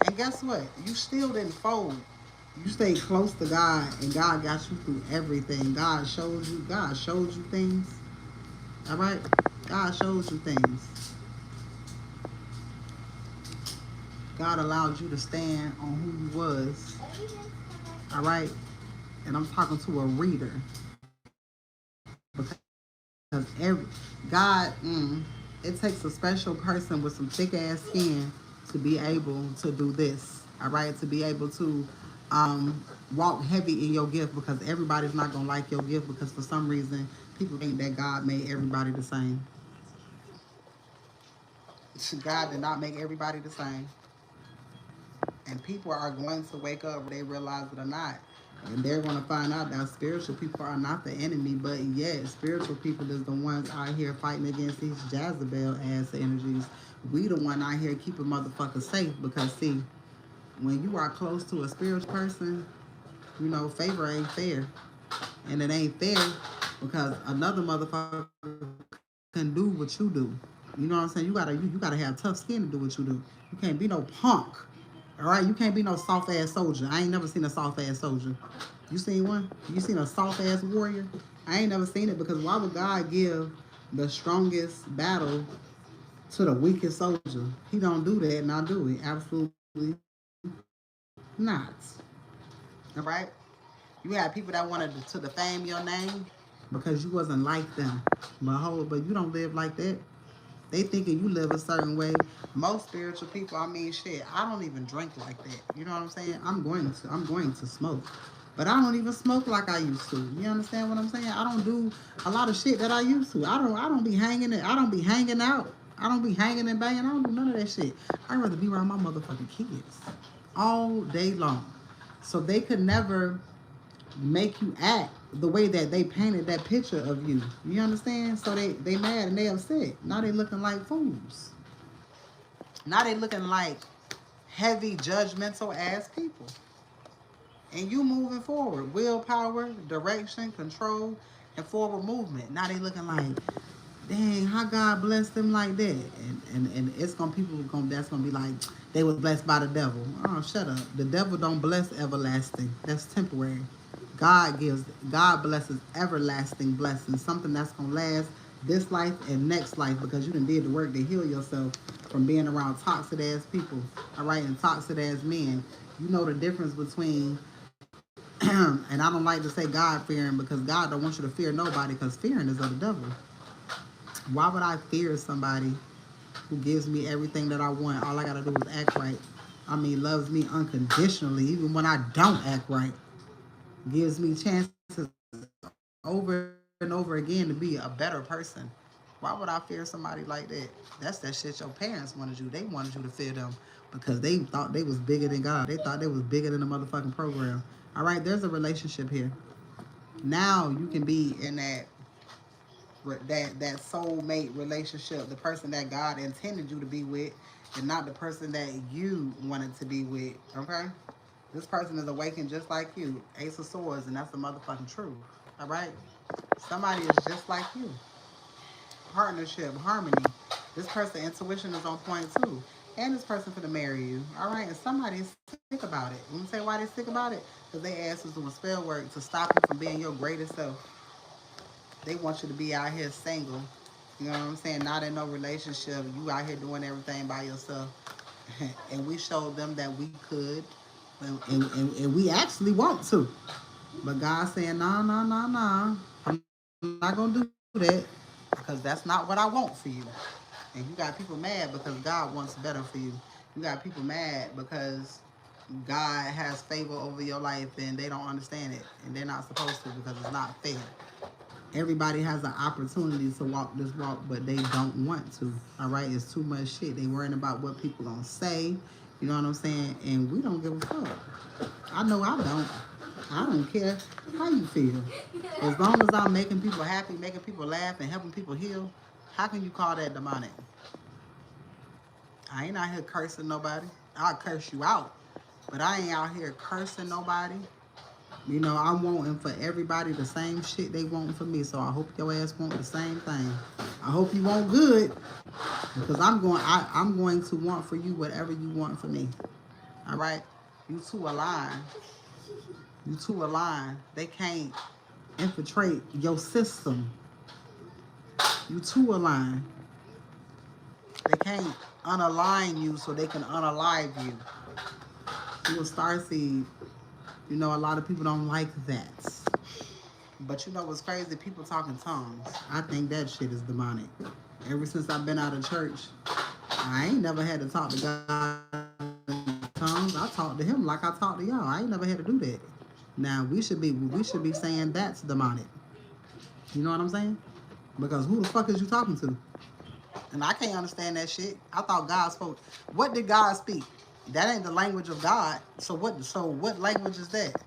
And guess what? You still didn't fold. You stayed close to God and God got you through everything. God showed you things. All right? God shows you things. God allowed you to stand on who you was. All right? And I'm talking to a reader. Because God, it takes a special person with some thick ass skin to be able to do this. All right? To be able to walk heavy in your gift because everybody's not going to like your gift because for some reason people think that God made everybody the same. God did not make everybody the same. And people are going to wake up whether they realize it or not. And they're going to find out that spiritual people are not the enemy, but yet spiritual people is the ones out here fighting against these Jezebel ass energies. We the one out here keeping motherfuckers safe because see, when you are close to a spiritual person, you know, favor ain't fair. And it ain't fair because another motherfucker can do what you do. You know what I'm saying? You gotta have tough skin to do what you do. You can't be no punk. All right, you can't be no soft ass soldier. I ain't never seen a soft ass soldier. You seen one? You seen a soft ass warrior? I ain't never seen it because why would God give the strongest battle to the weakest soldier? He don't do that, and I do it. Absolutely not. All right? You had people that wanted to defame your name because you wasn't like them. But you don't live like that. They thinking you live a certain way. Most spiritual people, I mean, shit, I don't even drink like that. You know what I'm saying? I'm going to smoke. But I don't even smoke like I used to. You understand what I'm saying? I don't do a lot of shit that I used to. I don't be hanging it. I don't be hanging out. I don't be hanging and banging. I don't do none of that shit. I'd rather be around my motherfucking kids all day long. So they could never make you act the way that they painted that picture of you. You understand? So they mad and they upset. Now they looking like fools. Now they looking like heavy, judgmental ass people. And you moving forward. Willpower, direction, control, and forward movement. Now they looking like dang, how God blessed them like that? And it's gonna people gonna that's gonna be like they was blessed by the devil. Oh, shut up. The devil don't bless everlasting. That's temporary. God blesses everlasting blessings, something that's gonna last this life and next life because you done did the work to heal yourself from being around toxic ass people, all right, and toxic ass men. You know the difference between and I don't like to say God fearing because God don't want you to fear nobody because fearing is of the devil. Why would I fear somebody who gives me everything that I want? All I gotta do is act right. I mean, loves me unconditionally, even when I don't act right. Gives me chances over and over again to be a better person. Why would I fear somebody like that? That's that shit your parents wanted you. They wanted you to fear them because they thought they was bigger than God. They thought they was bigger than the motherfucking program. All right, there's a relationship here. Now you can be in that soulmate relationship, the person that God intended you to be with, and not the person that you wanted to be with. Okay, this person is awakened just like you, Ace of Swords, and that's the motherfucking truth. All right, somebody is just like you. Partnership, harmony. This person intuition is on point too, and this person finna marry you. All right, and somebody is sick about it. Let me say why they sick about it, because they ass is doing spell work to stop you from being your greatest self. They want you to be out here single. You know what I'm saying? Not in no relationship. You out here doing everything by yourself. And we showed them that we could. And we actually want to. But God's saying, nah, nah, nah, nah. I'm not going to do that because that's not what I want for you. And you got people mad because God wants better for you. You got people mad because God has favor over your life and they don't understand it. And they're not supposed to because it's not fair. Everybody has an opportunity to walk this walk, but they don't want to. All right, it's too much shit. They worrying about what people gonna say. You know what I'm saying? And we don't give a fuck. I know I don't. I don't care how you feel. As long as I'm making people happy, making people laugh, and helping people heal, how can you call that demonic? I ain't out here cursing nobody. I'll curse you out. But I ain't out here cursing nobody. You know, I'm wanting for everybody the same shit they want for me. So I hope your ass want the same thing. I hope you want good because I'm going to want for you whatever you want for me. All right? You two align. You two align. They can't infiltrate your system. You two align. They can't unalign you so they can unalive you. You a starseed. You know, a lot of people don't like that. But you know what's crazy? People talking tongues. I think that shit is demonic. Ever since I've been out of church, I ain't never had to talk to God in tongues. I talk to him like I talk to y'all. I ain't never had to do that. Now we should be saying that's demonic. You know what I'm saying? Because who the fuck is you talking to? And I can't understand that shit. I thought God spoke. What did God speak? That ain't the language of God. So what language is that?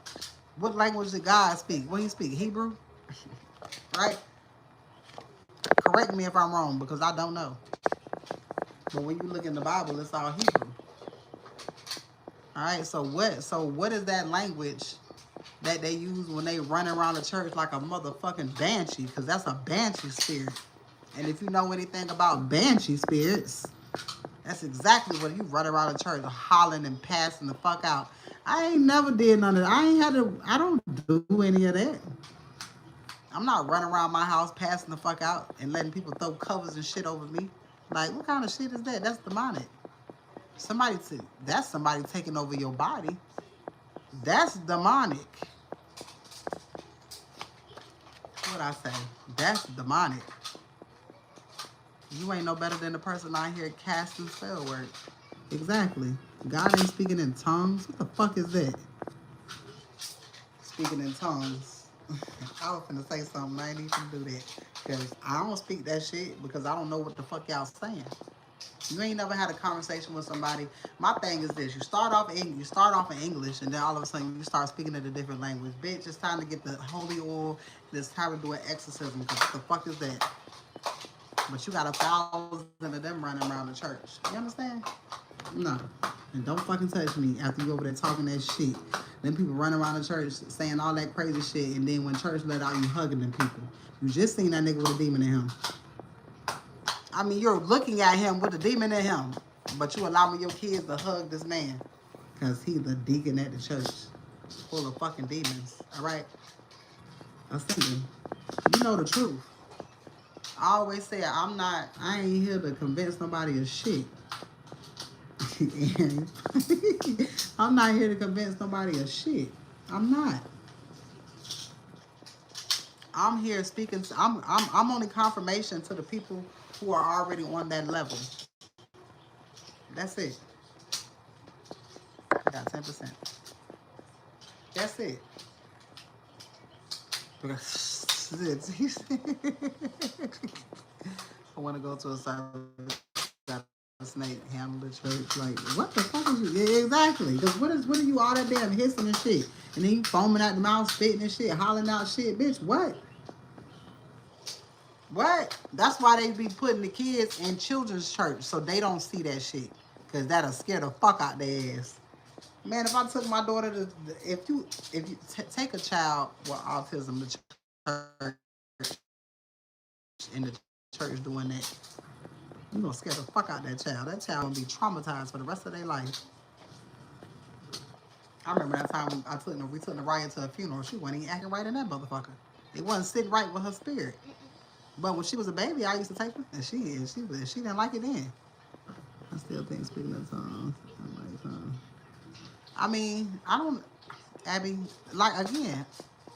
What language did God speak? What he speak? Hebrew? Right? Correct me if I'm wrong because I don't know. But when you look in the Bible, it's all Hebrew. All right. So what is that language that they use when they run around the church like a motherfucking banshee? Because that's a banshee spirit. And if you know anything about banshee spirits, that's exactly what you run around the church hollering and passing the fuck out. I ain't never did none of that. I don't do any of that. I'm not running around my house passing the fuck out and letting people throw covers and shit over me. Like, what kind of shit is that? That's demonic. That's somebody taking over your body. That's demonic. What I say? That's demonic. You ain't no better than the person out here casting spell work. Exactly. God ain't speaking in tongues. What the fuck is that? Speaking in tongues. I was finna say something. I ain't even do that. Because I don't speak that shit because I don't know what the fuck y'all saying. You ain't never had a conversation with somebody. My thing is this: you start off in English, and then all of a sudden you start speaking in a different language. Bitch, it's time to get the holy oil. It's time to do an exorcism. Because what the fuck is that? But you got 1,000 of them running around the church. You understand? No. And don't fucking touch me after you over there talking that shit. Then people running around the church saying all that crazy shit, and then when church let out, you hugging them people. You just seen that nigga with a demon in him. I mean, you're looking at him with the demon in him, but you allowing your kids to hug this man because he's the deacon at the church full of fucking demons. All right? Ascending. You know the truth. I always say I ain't here to convince nobody of shit. I'm not here to convince nobody of shit. I'm not. I'm here speaking. I'm only confirmation to the people who are already on that level. That's it. I got 10%. That's it. I want to go to a service. A snake handle the church. Like, what the fuck is you? Yeah, exactly. Because what are you all that damn hissing and shit? And then you foaming out the mouth, spitting and shit, hollering out shit. Bitch, what? What? That's why they be putting the kids in children's church so they don't see that shit. Because that'll scare the fuck out their ass. Man, if I took my daughter to, if you take a child with autism to church, in the church doing that, you're gonna scare the fuck out that child. That child gonna be traumatized for the rest of their life. I remember that time we took Mariah to a funeral. She wasn't even acting right in that motherfucker. It wasn't sitting right with her spirit. But when she was a baby, I used to take her, and she didn't like it then. I still think speaking in tongues. I mean, I don't, Abby. Like again,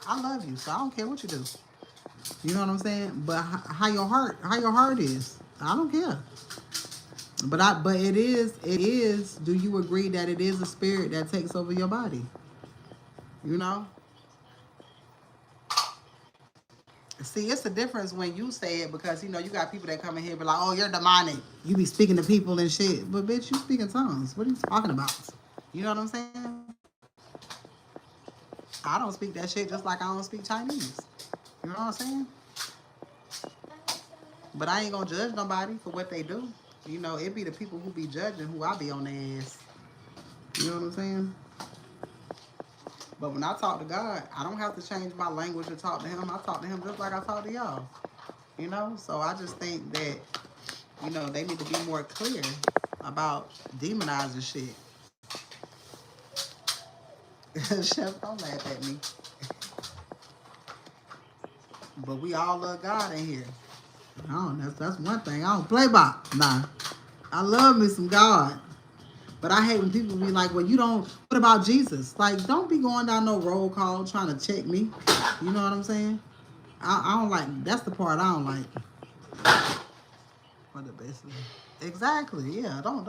I love you, so I don't care what you do. You know what I'm saying? But how your heart is, I don't care. But it is. Do you agree that it is a spirit that takes over your body? You know. See, it's the difference when you say it because you know you got people that come in here and be like, "Oh, you're demonic. You be speaking to people and shit." But bitch, you speak in tongues. What are you talking about? You know what I'm saying? I don't speak that shit just like I don't speak Chinese. You know what I'm saying? But I ain't gonna judge nobody for what they do. You know, it be the people who be judging who I be on their ass. You know what I'm saying? But when I talk to God, I don't have to change my language to talk to him. I talk to him just like I talk to y'all. You know? So I just think that, you know, they need to be more clear about demonizing shit. Chef, don't laugh at me. But we all love God in here. That's one thing I don't play by. Nah. I love me some God. But I hate when people be like, well, you don't, what about Jesus? Like, don't be going down no roll call trying to check me. You know what I'm saying? I don't like, that's the part I don't like. What the best is. Exactly, yeah. Don't.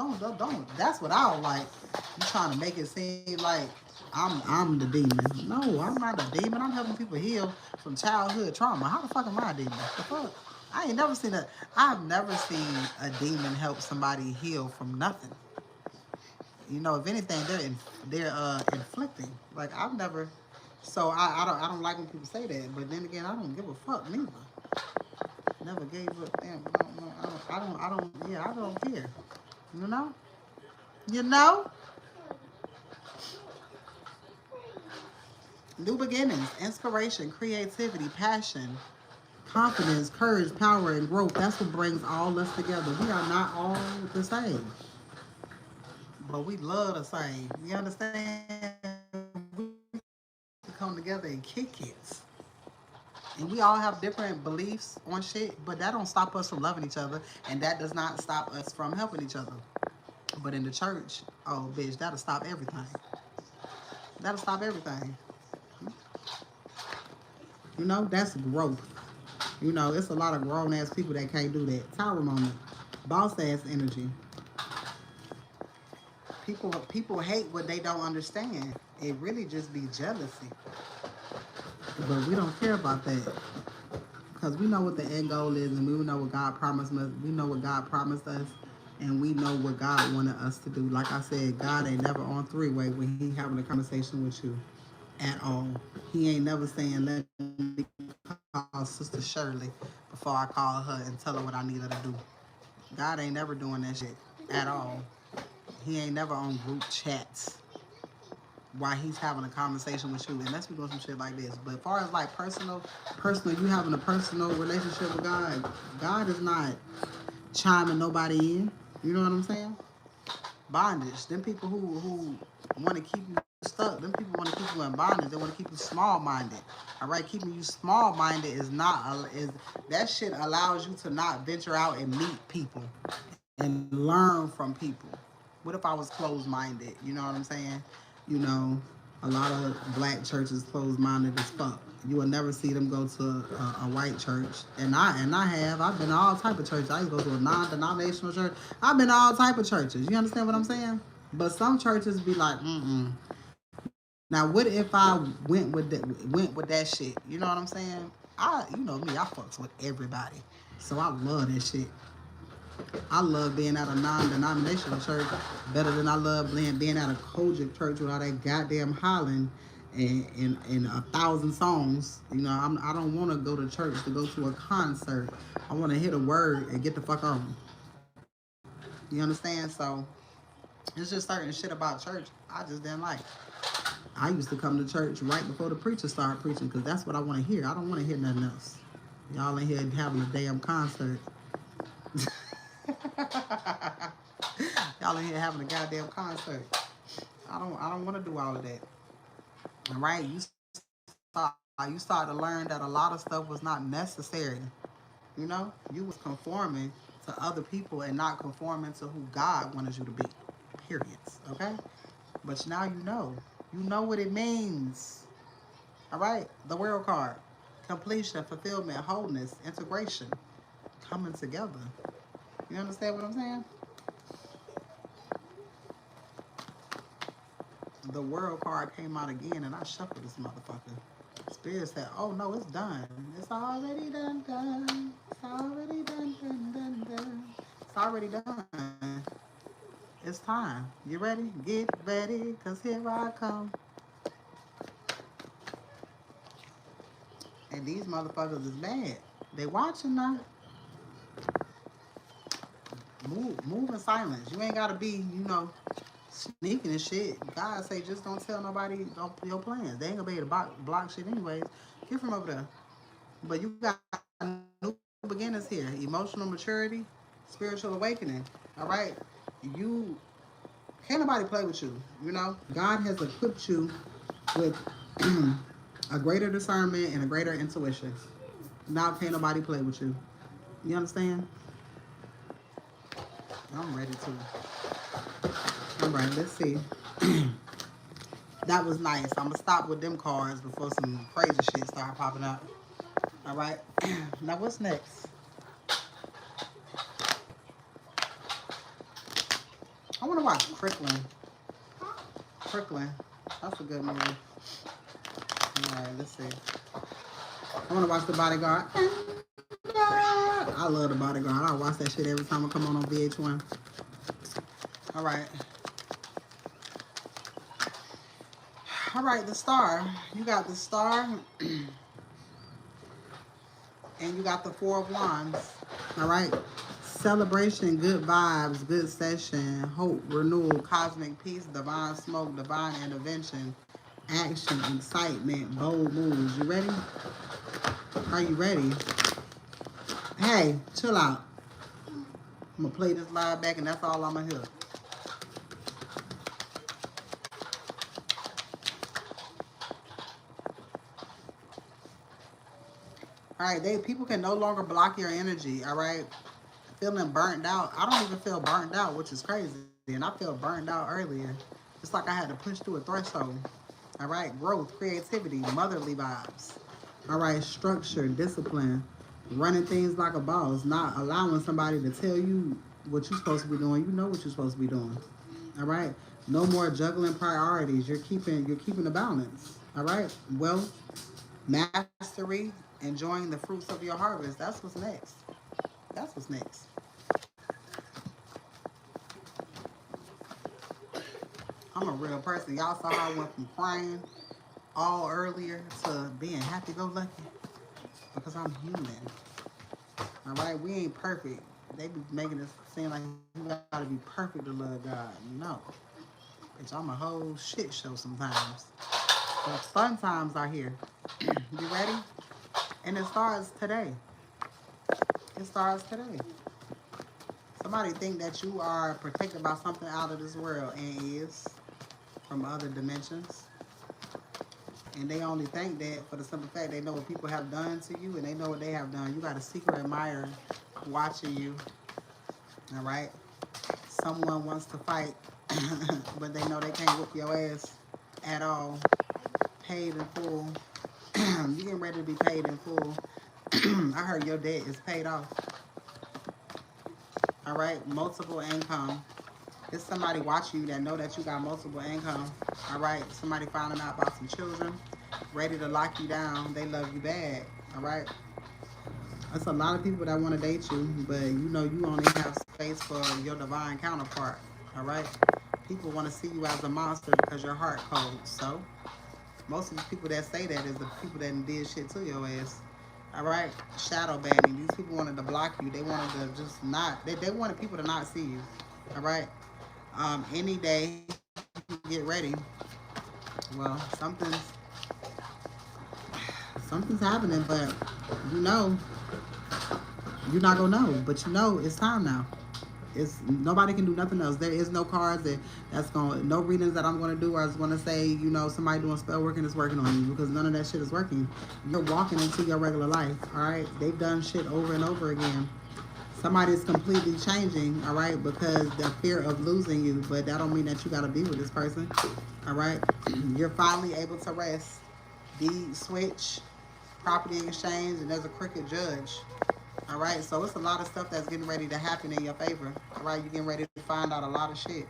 That's what I don't like. You trying to make it seem like I'm the demon. No, I'm not a demon. I'm helping people heal from childhood trauma. How the fuck am I a demon? The fuck? I've never seen a demon help somebody heal from nothing. You know, if anything, they're inflicting. Like I've never. So I don't like when people say that. But then again, I don't give a fuck neither. Never gave a damn. I don't. Yeah, I don't care. You know. You know. New beginnings, inspiration, creativity, passion, confidence, courage, power, and growth. That's what brings all us together. We are not all the same. But we love the same. You understand? We come together and kick it. And we all have different beliefs on shit, but that don't stop us from loving each other, and that does not stop us from helping each other. But in the church, oh bitch, that'll stop everything. That'll stop everything. You know, that's growth. You know, it's a lot of grown ass people that can't do that. Tower moment. Boss ass energy. People hate what they don't understand. It really just be jealousy. But we don't care about that. Because we know what the end goal is, and we know what God promised us. We know what God promised us, and we know what God wanted us to do. Like I said, God ain't never on three-way when he having a conversation with you at all. He ain't never saying, let me call Sister Shirley before I call her and tell her what I need her to do. God ain't never doing that shit at all. He ain't never on group chats while he's having a conversation with you, unless we doing some shit like this. But as far as like personal, you having a personal relationship with God, God is not chiming nobody in. You know what I'm saying? Bondage. Them people who want to keep you stuck. Them people want to keep you in bondage. They want to keep you small-minded. All right, keeping you small-minded is not is that shit allows you to not venture out and meet people and learn from people. What if I was closed-minded? You know what I'm saying? You know, a lot of black churches closed-minded as fuck. You will never see them go to a white church, and I've been to all type of churches. I used to go to a non-denominational church. I've been to all type of churches. You understand what I'm saying? But some churches be like, mm-mm. Now, what if I went with that shit? You know what I'm saying? You know me, I fucks with everybody, so I love that shit. I love being at a non-denominational church better than I love being at a Kojic church with all that goddamn hollering and 1,000 songs. You know, I don't want to go to church to go to a concert. I want to hear the word and get the fuck on. You understand? So it's just certain shit about church I just didn't like. I used to come to church right before the preacher started preaching because that's what I want to hear. I don't want to hear nothing else. Y'all in here having a damn concert. Y'all in here having a goddamn concert. I don't want to do all of that. All right, you start to learn that a lot of stuff was not necessary. You know, you was conforming to other people and not conforming to who God wanted you to be. Periods. Okay, but now you know. You know what it means. All right, the world card: completion, fulfillment, wholeness, integration, coming together. You understand what I'm saying? The world card came out again, and I shuffled this motherfucker. Spirit said, "Oh no, it's done. It's already done. It's already done. It's already done. It's time. You ready? Get ready, cause here I come." And these motherfuckers is bad. They watching now. Move in silence. You ain't gotta be, sneaking and shit. God say just don't tell nobody your plans. They ain't gonna be able to block shit anyways. Get from over there. But you got new beginners here. Emotional maturity, spiritual awakening. All right? You can't nobody play with you. You know? God has equipped you with a greater discernment and a greater intuition. Now can't nobody play with you. You understand? I'm ready to. All right, let's see. That was nice. I'm gonna stop with them cards before some crazy shit start popping up. All right. Now what's next? I want to watch Cricklin. Cricklin. That's a good movie. All right, let's see. I want to watch The Bodyguard. I love The Bodyguard. I watch that shit every time I come on VH1. All right. All right, the star. You got the star. And you got the Four of Wands. All right. Celebration, good vibes, good session, hope, renewal, cosmic peace, divine smoke, divine intervention, action, excitement, bold moves. You ready? Are you ready? Hey, chill out. I'm going to play this live back and that's all I'm going to hear. All right, people can no longer block your energy, all right? Feeling burnt out. I don't even feel burnt out, which is crazy. And I felt burnt out earlier. It's like I had to push through a threshold. All right, growth, creativity, motherly vibes. All right, structure, discipline, running things like a boss, not allowing somebody to tell you what you're supposed to be doing. You know what you're supposed to be doing. All right, no more juggling priorities. You're keeping the balance. All right, wealth, mastery, enjoying the fruits of your harvest. That's what's next. That's what's next. I'm a real person. Y'all saw how I went from crying all earlier to being happy-go-lucky because I'm human. All right, we ain't perfect. They be making it seem like you gotta be perfect to love God. No, bitch, I'm a whole shit show sometimes. But fun times are here. You ready? And it starts today. It starts today. somebody think that you are protected by something out of this world and is from other dimensions. And they only think that for the simple fact they know what people have done to you and they know what they have done. You got a secret admirer watching you. All right? Someone wants to fight, but they know they can't whoop your ass at all. Paid in full. You getting ready to be paid in full. I heard your debt is paid off. All right? Multiple income. There's somebody watching you that know that you got multiple income. All right? Somebody finding out about some children, ready to lock you down. They love you bad. All right? There's a lot of people that want to date you, but you know you only have space for your divine counterpart. All right? People want to see you as a monster because your heart cold. So most of the people that say that is the people that did shit to your ass. All right? Shadow banning. These people wanted to block you. They wanted to just not. They wanted people to not see you. All right? Any day, get ready. Well, something's happening, but you know, you're not gonna know. But you know, it's time now. It's nobody can do nothing else. There is no cards that's gonna no readings that I'm gonna do or I was gonna say, you know, somebody doing spell work and it's working on you because none of that shit is working. You're walking into your regular life. All right, they've done shit over and over again. Somebody's completely changing, all right, because the fear of losing you, but that don't mean that you got to be with this person, all right? You're finally able to rest. Deed switch, property exchange, and there's a crooked judge, all right? So it's a lot of stuff that's getting ready to happen in your favor, all right? You're getting ready to find out a lot of shit.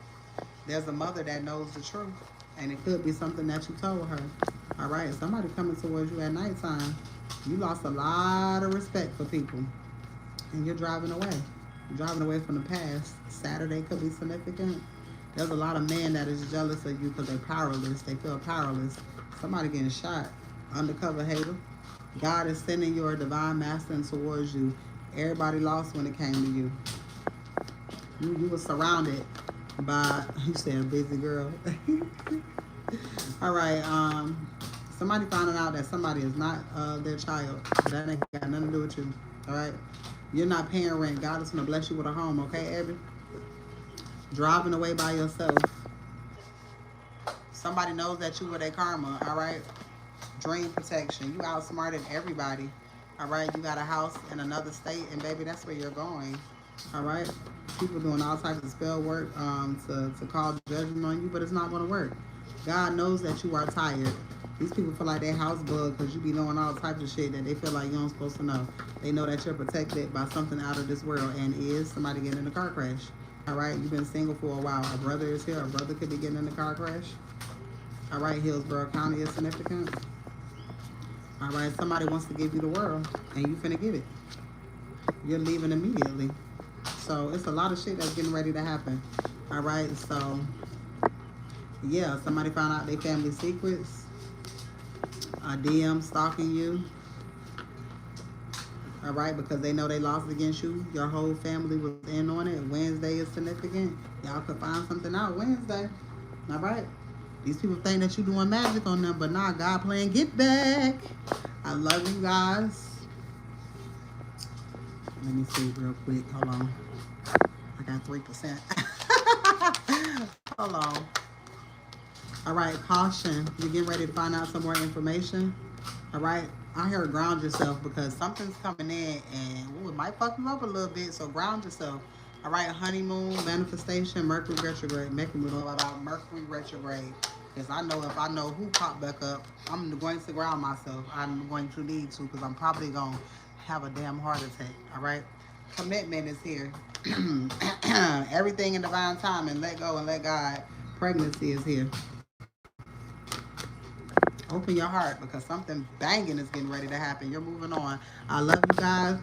There's a mother that knows the truth, and it could be something that you told her, all right? Somebody coming towards you at nighttime. You lost a lot of respect for people. And you're driving away. You're driving away from the past. Saturday could be significant. There's a lot of men that is jealous of you because they're powerless. They feel powerless. Somebody getting shot. Undercover hater. God is sending your divine masculine towards you. Everybody lost when it came to you. You were surrounded by, you said a busy girl. All right. Somebody finding out that somebody is not their child. That ain't got nothing to do with you. All right. You're not paying rent. God is going to bless you with a home, okay, Abby? Driving away by yourself. Somebody knows that you were their karma, all right? Dream protection. You outsmarted everybody, all right? You got a house in another state, and baby, that's where you're going, all right? People doing all types of spell work to call judgment on you, but it's not going to work. God knows that you are tired. These people feel like they house bug because you be knowing all types of shit that they feel like you aren't supposed to know. They know that you're protected by something out of this world and is somebody getting in a car crash. All right, you've been single for a while. A brother is here. A brother could be getting in a car crash. All right, Hillsborough County is significant. All right, somebody wants to give you the world and you finna get it. You're leaving immediately. So it's a lot of shit that's getting ready to happen. All right, so yeah, somebody found out their family secrets. A DM stalking you, all right, because they know they lost against you. Your whole family was in on it. Wednesday is significant. Y'all could find something out Wednesday, all right? These people think that you're doing magic on them, but nah, God playing get back. I love you guys. Let me see real quick. Hold on. I got 3%. Hold on. All right, caution. You're getting ready to find out some more information. All right, I heard ground yourself because something's coming in and it might fuck you up a little bit. So ground yourself. All right, honeymoon, manifestation, Mercury retrograde. Making me know about Mercury retrograde because I know if I know who popped back up, I'm going to ground myself. I'm going to need to because I'm probably going to have a damn heart attack. All right, commitment is here. Everything in divine time and let go and let God. Pregnancy is here. Open your heart because something banging is getting ready to happen. You're moving on. I love you guys.